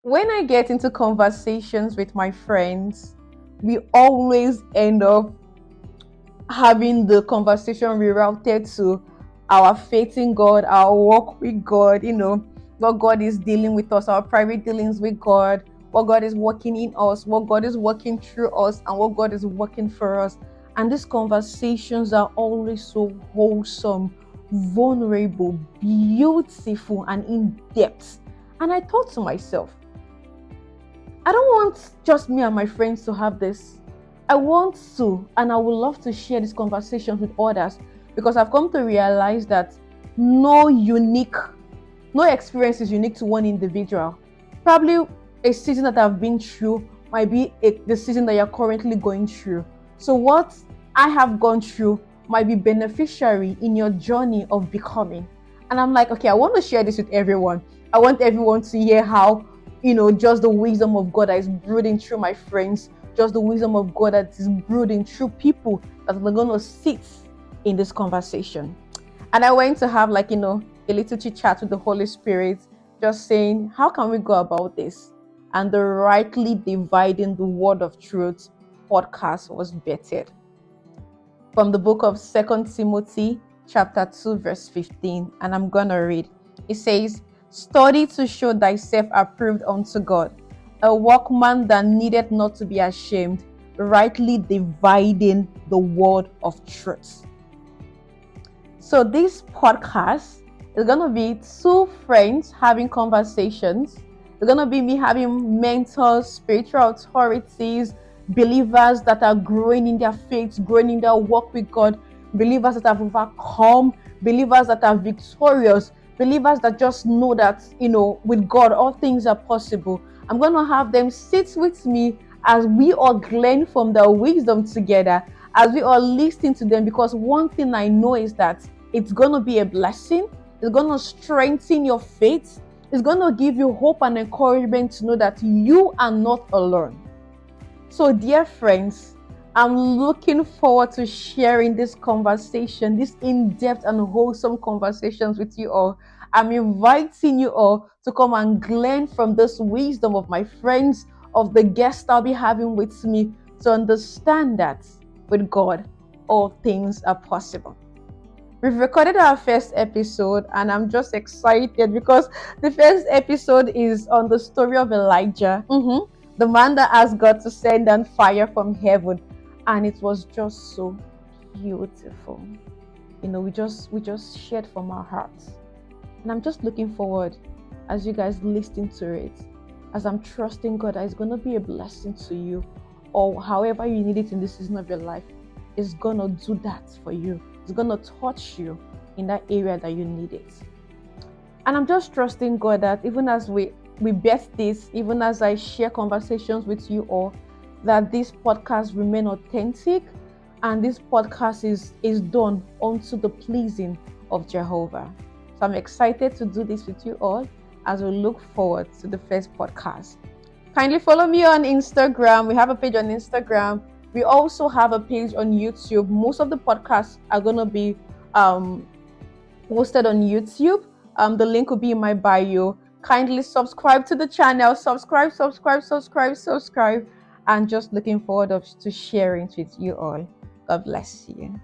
when I get into conversations with my friends, we always end up having the conversation rerouted to our faith in God, our walk with God, what God is dealing with us, our private dealings with God, what God is working in us, what God is working through us, and what God is working for us. And these conversations are always so wholesome, vulnerable, beautiful, and in depth. And I thought to myself, I don't want just me and my friends to have this. I want to, and I would love to share these conversations with others, because I've come to realize that no no experience is unique to one individual. Probably a season that I've been through might be the season that you're currently going through. So what I have gone through might be beneficiary in your journey of becoming. And I'm like, okay, I want to share this with everyone. I want everyone to hear how, just the wisdom of God that is brooding through my friends, just the wisdom of God that is brooding through people that are going to sit in this conversation. And I went to have a little chit chat with the Holy Spirit, just saying, how can we go about this? And the Rightly Dividing the Word of Truth podcast was bettered. From the book of 2 Timothy chapter 2 verse 15, and I'm going to read. It says, "Study to show thyself approved unto God, a workman that needeth not to be ashamed, rightly dividing the word of truth." So this podcast is going to be two friends having conversations. It's going to be me having mentors, spiritual authorities, believers that are growing in their faith, growing in their walk with God, believers that have overcome, believers that are victorious, believers that just know that, with God, all things are possible. I'm going to have them sit with me as we all glean from their wisdom together, as we all listen to them, because one thing I know is that it's going to be a blessing. It's going to strengthen your faith. It's going to give you hope and encouragement to know that you are not alone. So, dear friends, I'm looking forward to sharing this conversation, this in-depth and wholesome conversations with you all. I'm inviting you all to come and glean from this wisdom of my friends, of the guests I'll be having with me, to understand that with God, all things are possible. We've recorded our first episode, and I'm just excited because the first episode is on the story of Elijah, the man that asked God to send down fire from heaven, and it was just so beautiful. We just shared from our hearts, and I'm just looking forward as you guys listen to it, as I'm trusting God that it's going to be a blessing to you, or however you need it in this season of your life. It's going to do that for you. It's going to touch you in that area that you need it. And I'm just trusting God that even as we bet this, even as I share conversations with you all, that this podcast remain authentic, and this podcast is done unto the pleasing of Jehovah. So I'm excited to do this with you all as we look forward to the first podcast. Kindly follow me on Instagram. We have a page on Instagram. We also have a page on YouTube. Most of the podcasts are going to be posted on YouTube. The link will be in my bio. Kindly subscribe to the channel. Subscribe. And just looking forward to sharing it with you all. God bless you.